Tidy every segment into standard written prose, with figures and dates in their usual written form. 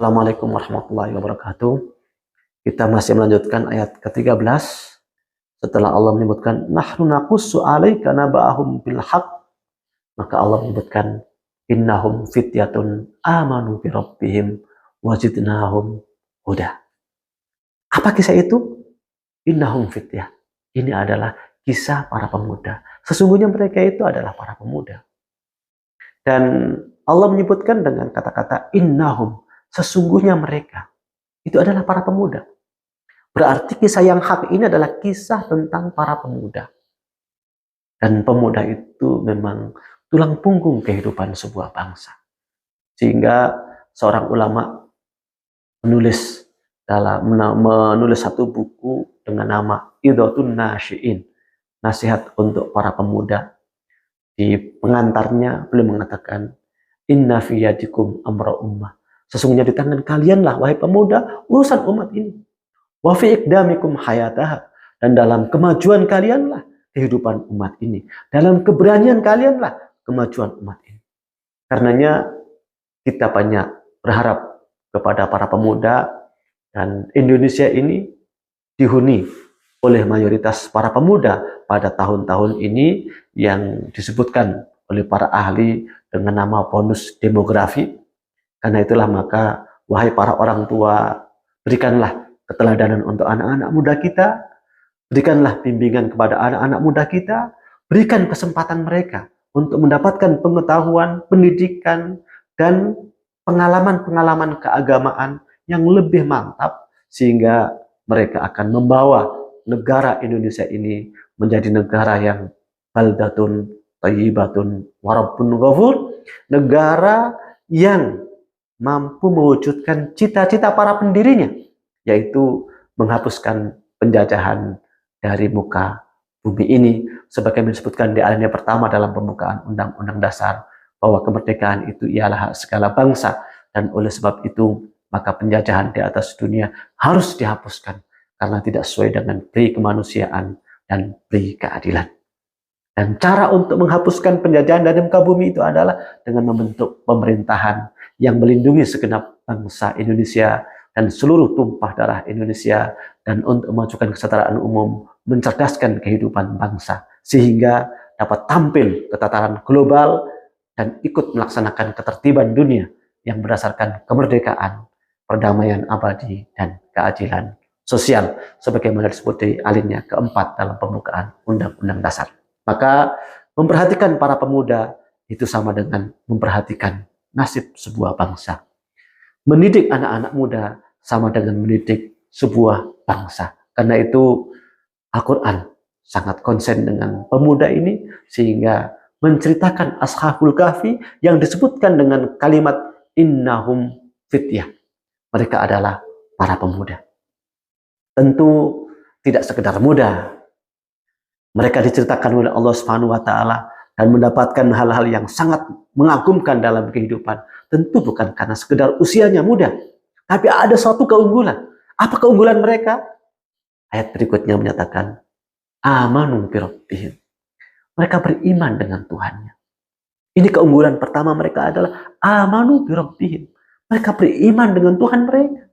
Assalamualaikum warahmatullahi wabarakatuh. Kita masih melanjutkan ayat ke-13 setelah Allah menyebutkan nahnu naqussu 'alaika naba'ahum bil haqq, maka Allah menyebutkan innahum fityatun amanu bi rabbihim wazidnahum huda. Apa kisah itu? Innahum fityah. Ini adalah kisah para pemuda. Sesungguhnya mereka itu adalah para pemuda. Dan Allah menyebutkan dengan kata-kata innahum, sesungguhnya mereka itu adalah para pemuda. Berarti kisah yang hak ini adalah kisah tentang para pemuda. Dan pemuda itu memang tulang punggung kehidupan sebuah bangsa. Sehingga seorang ulama menulis satu buku dengan nama Idhatun Nasyi'in, nasihat untuk para pemuda. Di pengantarnya beliau mengatakan, inna fi yadikum amra ummah. Sesungguhnya di tangan kalianlah, wahai pemuda, urusan umat ini. Wa fi iqdamikum hayataha. Dan dalam kemajuan kalianlah kehidupan umat ini. Dalam keberanian kalianlah kemajuan umat ini. Karenanya kita banyak berharap kepada para pemuda, dan Indonesia ini dihuni oleh mayoritas para pemuda pada tahun-tahun ini yang disebutkan oleh para ahli dengan nama bonus demografi. Karena itulah maka, wahai para orang tua, berikanlah keteladanan untuk anak-anak muda kita, berikanlah bimbingan kepada anak-anak muda kita, berikan kesempatan mereka untuk mendapatkan pengetahuan, pendidikan, dan pengalaman-pengalaman keagamaan yang lebih mantap, sehingga mereka akan membawa negara Indonesia ini menjadi negara yang baldatun thayyibatun warabbun ghafur, negara yang mampu mewujudkan cita-cita para pendirinya, yaitu menghapuskan penjajahan dari muka bumi ini, sebagaimana disebutkan di alinea pertama dalam pembukaan Undang-Undang Dasar, bahwa kemerdekaan itu ialah hak segala bangsa, dan oleh sebab itu maka penjajahan di atas dunia harus dihapuskan karena tidak sesuai dengan pri kemanusiaan dan pri keadilan. Dan cara untuk menghapuskan penjajahan dari muka bumi itu adalah dengan membentuk pemerintahan yang melindungi segenap bangsa Indonesia dan seluruh tumpah darah Indonesia, dan untuk memajukan kesetaraan umum, mencerdaskan kehidupan bangsa sehingga dapat tampil ke tataran global dan ikut melaksanakan ketertiban dunia yang berdasarkan kemerdekaan, perdamaian abadi, dan keadilan sosial sebagaimana disebut di alinea keempat dalam pembukaan Undang-Undang Dasar. Maka memperhatikan para pemuda itu sama dengan memperhatikan nasib sebuah bangsa. Mendidik anak-anak muda sama dengan mendidik sebuah bangsa. Karena itu Al-Quran sangat konsen dengan pemuda ini, sehingga menceritakan Ashabul Kahfi yang disebutkan dengan kalimat innahum fityah. Mereka adalah para pemuda. Tentu tidak sekedar muda. Mereka diceritakan oleh Allah Subhanahu wa taala dan mendapatkan hal-hal yang sangat mengagumkan dalam kehidupan. Tentu bukan karena sekedar usianya muda, tapi ada suatu keunggulan. Apa keunggulan mereka? Ayat berikutnya menyatakan amanu bi rabbihim. Mereka beriman dengan Tuhannya. Ini keunggulan pertama mereka adalah amanu bi rabbihim. Mereka beriman dengan Tuhan mereka.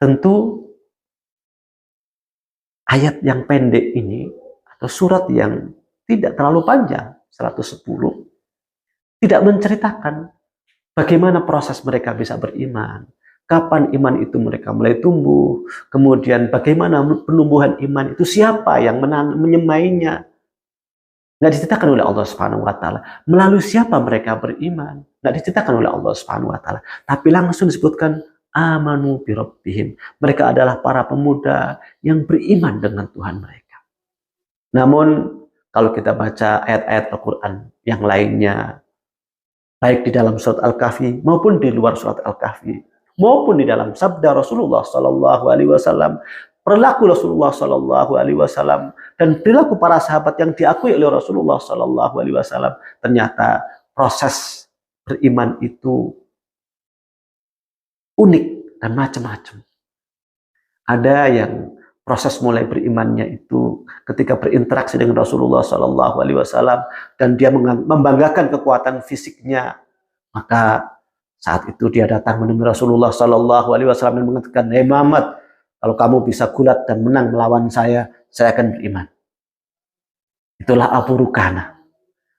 Tentu ayat yang pendek ini atau surat yang tidak terlalu panjang, 110, tidak menceritakan bagaimana proses mereka bisa beriman, kapan iman itu mereka mulai tumbuh, kemudian bagaimana penumbuhan iman itu, siapa yang menyemainya. Nggak diceritakan oleh Allah Subhanahu wa taala. Melalui siapa mereka beriman, nggak diceritakan oleh Allah Subhanahu wa taala. Tapi langsung disebutkan amanu bi rabbihim. Mereka adalah para pemuda yang beriman dengan Tuhan mereka. Namun kalau kita baca ayat-ayat Al-Quran yang lainnya, baik di dalam surat Al-Kahfi maupun di luar surat Al-Kahfi, maupun di dalam sabda Rasulullah Sallallahu Alaihi Wasallam, perilaku Rasulullah Sallallahu Alaihi Wasallam, dan perilaku para sahabat yang diakui oleh Rasulullah Sallallahu Alaihi Wasallam, ternyata proses beriman itu unik dan macam-macam. Ada yang proses mulai berimannya itu ketika berinteraksi dengan Rasulullah Sallallahu Alaihi Wasallam dan dia membanggakan kekuatan fisiknya, Maka saat itu dia datang menemui Rasulullah Sallallahu Alaihi Wasallam dan mengatakan, "Hei Muhammad, kalau kamu bisa gulat dan menang melawan saya akan beriman." Itulah Abu Rukana.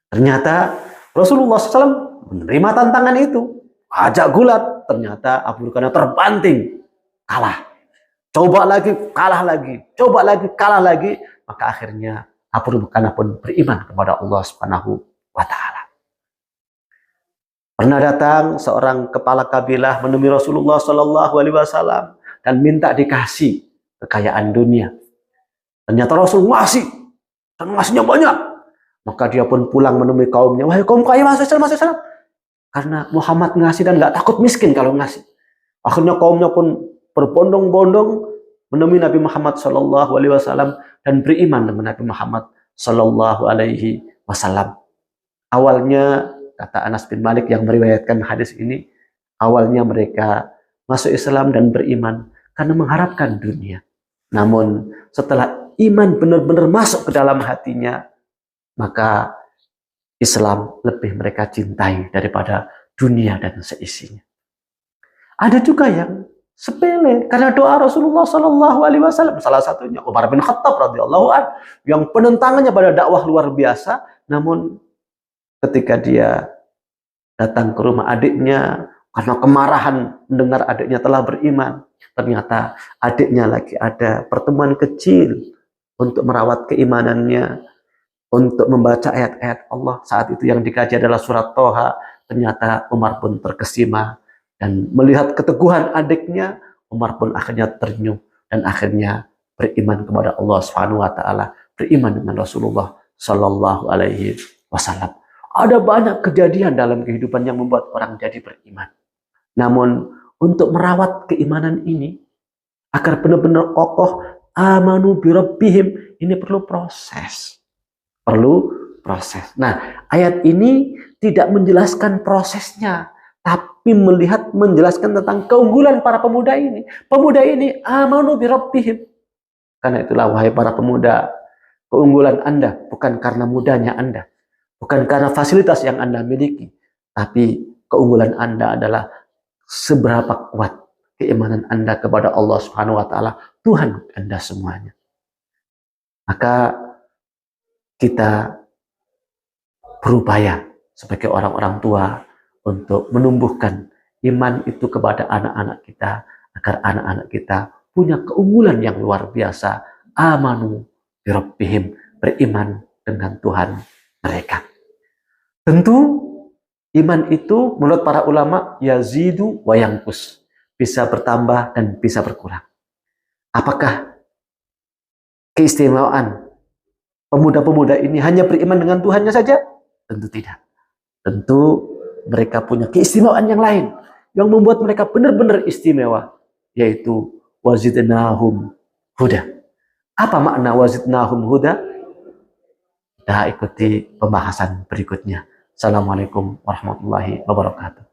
Ternyata Rasulullah SAW menerima tantangan itu. Ajak gulat. Ternyata Abu Rukana terbanting. Kalah. Coba lagi, kalah lagi. Coba lagi, kalah lagi. Maka akhirnya Abu Rukana pun beriman kepada Allah Subhanahu wa Ta'ala. Pernah datang seorang kepala kabilah menemui Rasulullah SAW dan minta dikasih kekayaan dunia. Ternyata Rasul ngasih, dan ngasihnya banyak. Maka dia pun pulang menemui kaumnya. Wahai kaum kaya, masih salam. Karena Muhammad ngasih dan nggak takut miskin kalau ngasih. Akhirnya kaumnya pun berbondong-bondong menemui Nabi Muhammad SAW dan beriman dengan Nabi Muhammad SAW. Awalnya, kata Anas bin Malik yang meriwayatkan hadis ini, awalnya mereka masuk Islam dan beriman karena mengharapkan dunia. Namun setelah iman benar-benar masuk ke dalam hatinya, maka Islam lebih mereka cintai daripada dunia dan seisinya. Ada juga yang sepele karena doa Rasulullah SAW. Salah satunya Umar bin Khattab radhiyallahu anhu yang penentangannya pada dakwah luar biasa, namun ketika dia datang ke rumah adiknya karena kemarahan mendengar adiknya telah beriman, ternyata adiknya lagi ada pertemuan kecil untuk merawat keimanannya, untuk membaca ayat-ayat Allah. Saat itu yang dikaji adalah surat Toha. Ternyata Umar pun terkesima dan melihat keteguhan adiknya, Umar pun akhirnya tersenyum dan akhirnya beriman kepada Allah Subhanahu wa Ta'ala, beriman dengan Rasulullah Sallallahu Alaihi Wasallam. Ada banyak kejadian dalam kehidupan yang membuat orang jadi beriman. Namun untuk merawat keimanan ini agar benar-benar kokoh, amanu birabbihim, ini perlu proses. Nah, ayat ini tidak menjelaskan prosesnya, tapi menjelaskan tentang keunggulan para pemuda ini. Pemuda ini amanu birabbihim. Karena itulah, wahai para pemuda, keunggulan Anda bukan karena mudanya Anda, bukan karena fasilitas yang Anda miliki, tapi keunggulan Anda adalah seberapa kuat keimanan Anda kepada Allah Subhanahu wa Ta'ala, Tuhan Anda semuanya. Maka kita berupaya sebagai orang-orang tua untuk menumbuhkan iman itu kepada anak-anak kita, agar anak-anak kita punya keunggulan yang luar biasa. Amanu birabbihim, beriman dengan Tuhan mereka. Tentu iman itu menurut para ulama yazidu wa yanqus, bisa bertambah dan bisa berkurang. Apakah keistimewaan pemuda-pemuda ini hanya beriman dengan Tuhannya saja? Tentu tidak. Tentu mereka punya keistimewaan yang lain yang membuat mereka benar-benar istimewa, yaitu wazidnahum huda. Apa makna wazidnahum huda? Kita ikuti pembahasan berikutnya. Assalamualaikum warahmatullahi wabarakatuh.